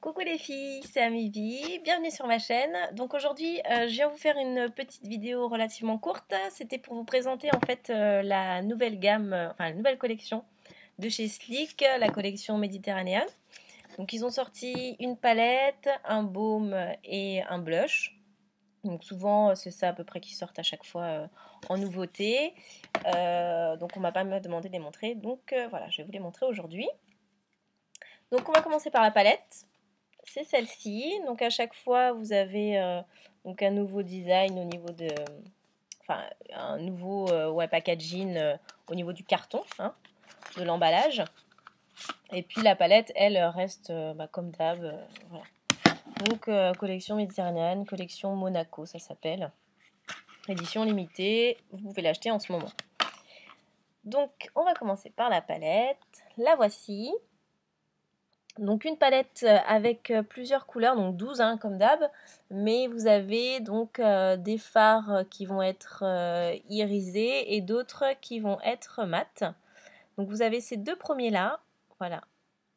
Coucou les filles, c'est Amivi, bienvenue sur ma chaîne. Donc aujourd'hui, je viens vous faire une petite vidéo relativement courte. C'était pour vous présenter en fait la nouvelle gamme, enfin la nouvelle collection de chez Sleek, la collection méditerranéenne. Donc ils ont sorti une palette, un baume et un blush. Donc souvent c'est ça à peu près qui sortent à chaque fois en nouveauté. Donc on m'a pas demandé de les montrer, donc voilà, je vais vous les montrer aujourd'hui. Donc on va commencer par la palette. C'est celle-ci. Donc à chaque fois, vous avez donc un nouveau design au niveau de... Enfin, un nouveau packaging au niveau du carton, hein, de l'emballage. Et puis la palette, elle, reste comme d'hab. Voilà. Donc collection méditerranéenne, collection Monaco, ça s'appelle. Édition limitée, vous pouvez l'acheter en ce moment. Donc on va commencer par la palette. La voici. Donc une palette avec plusieurs couleurs, donc 12 hein, comme d'hab, mais vous avez donc des fards qui vont être irisés et d'autres qui vont être mat. Donc vous avez ces deux premiers là, voilà,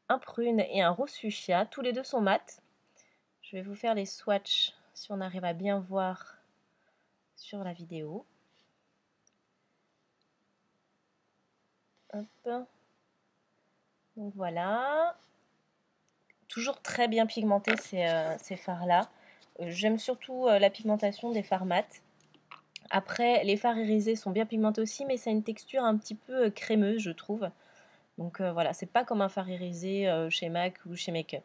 un prune et un rose fuchsia, tous les deux sont mat. Je vais vous faire les swatchs si on arrive à bien voir sur la vidéo. Hop. Donc voilà. Toujours très bien pigmentés ces fards-là. J'aime surtout la pigmentation des fards mat. Après, les fards irisés sont bien pigmentés aussi, mais ça a une texture un petit peu crémeuse, je trouve. Donc voilà, c'est pas comme un fard irisé chez MAC ou chez Makeup.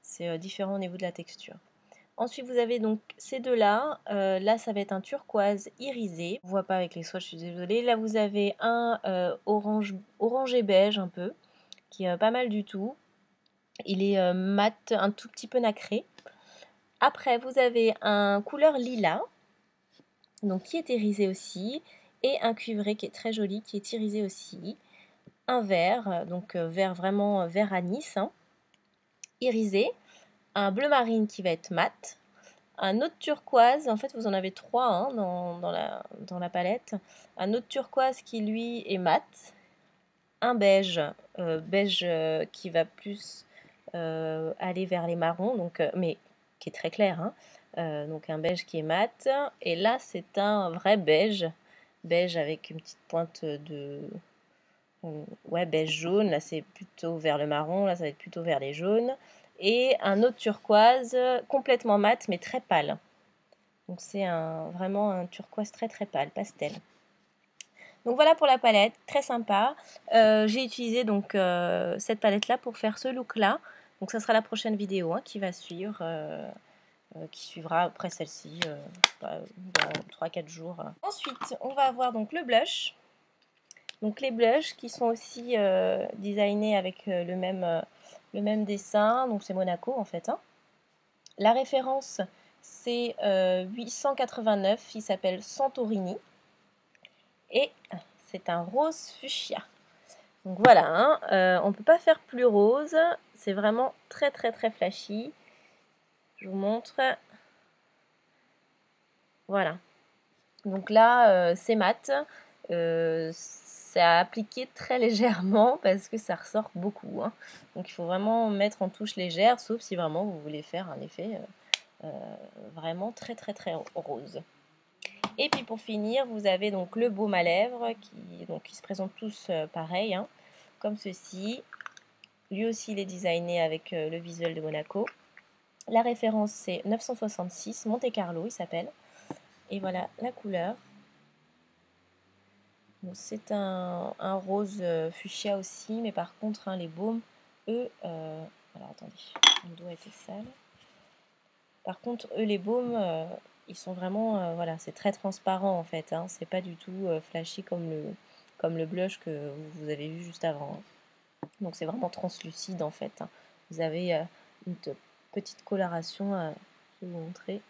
C'est différent au niveau de la texture. Ensuite, vous avez donc ces deux-là. Là, ça va être un turquoise irisé. On voit pas avec les swatchs, je suis désolée. Là, vous avez un orange et beige un peu, qui est pas mal du tout. Il est mat, un tout petit peu nacré. Après, vous avez un couleur lilas, donc qui est irisé aussi, et un cuivré qui est très joli, qui est irisé aussi. Un vert, donc vert vraiment vert anis, hein, irisé. Un bleu marine qui va être mat. Un autre turquoise, en fait vous en avez trois hein, dans la palette. Un autre turquoise qui lui est mat. Un beige, qui va plus aller vers les marrons, donc, mais qui est très clair, hein. Donc un beige qui est mat. Et là c'est un vrai beige, beige avec une petite pointe de ouais, beige jaune. Là c'est plutôt vers le marron, là ça va être plutôt vers les jaunes. Et un autre turquoise complètement mat mais très pâle. Donc c'est vraiment un turquoise très très pâle, pastel. Donc voilà pour la palette, très sympa. J'ai utilisé donc cette palette là pour faire ce look là. Donc ça sera la prochaine vidéo hein, qui va suivre, qui suivra après celle-ci dans 3-4 jours. Ensuite on va avoir donc le blush. Donc les blushs qui sont aussi designés avec le même dessin, donc c'est Monaco en fait. Hein. La référence c'est 889, il s'appelle Santorini. Et c'est un rose fuchsia. Donc voilà, hein, on ne peut pas faire plus rose. C'est vraiment très très très flashy. Je vous montre. Voilà. Donc là, c'est mat. C'est à appliquer très légèrement parce que ça ressort beaucoup. Hein. Donc il faut vraiment mettre en touche légère, sauf si vraiment vous voulez faire un effet vraiment très très très rose. Et puis pour finir, vous avez donc le baume à lèvres qui se présentent tous pareil, hein, comme ceci. Lui aussi, il est designé avec le visuel de Monaco. La référence, c'est 966, Monte Carlo, il s'appelle. Et voilà la couleur. C'est un rose fuchsia aussi, mais par contre, hein, les baumes, eux... alors attendez, mon doigt était sale. Par contre, eux, les baumes... ils sont vraiment, voilà, c'est très transparent en fait, hein, c'est pas du tout flashy comme le blush que vous avez vu juste avant. Hein. Donc c'est vraiment translucide en fait. Hein. Vous avez une petite coloration, je vais vous montrer.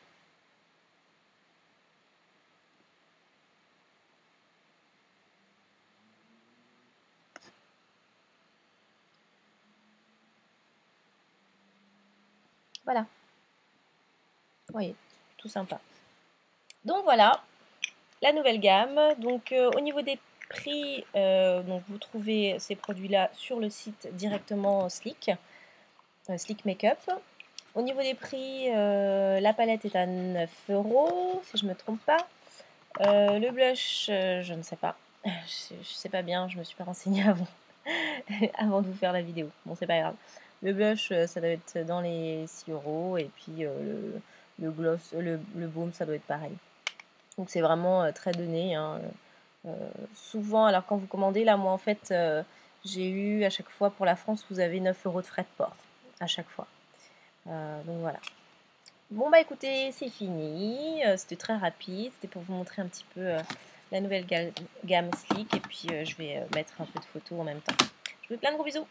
Voilà, vous voyez, tout sympa. Donc voilà, la nouvelle gamme. Donc au niveau des prix, donc vous trouvez ces produits-là sur le site directement Sleek Makeup. Au niveau des prix, la palette est à 9 €, si je me trompe pas. Le blush, je ne sais pas. Je sais pas bien, je me suis pas renseignée avant, avant de vous faire la vidéo. Bon, c'est pas grave. Le blush, ça doit être dans les 6 € et puis le gloss, le baume, ça doit être pareil. Donc c'est vraiment très donné, hein. Souvent, alors quand vous commandez, là, moi en fait, j'ai eu à chaque fois pour la France, vous avez 9 € de frais de port à chaque fois. Donc voilà. Bon bah écoutez, c'est fini, c'était très rapide, c'était pour vous montrer un petit peu la nouvelle gamme Sleek et puis je vais mettre un peu de photos en même temps. Je vous fais plein de gros bisous,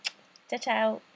ciao ciao!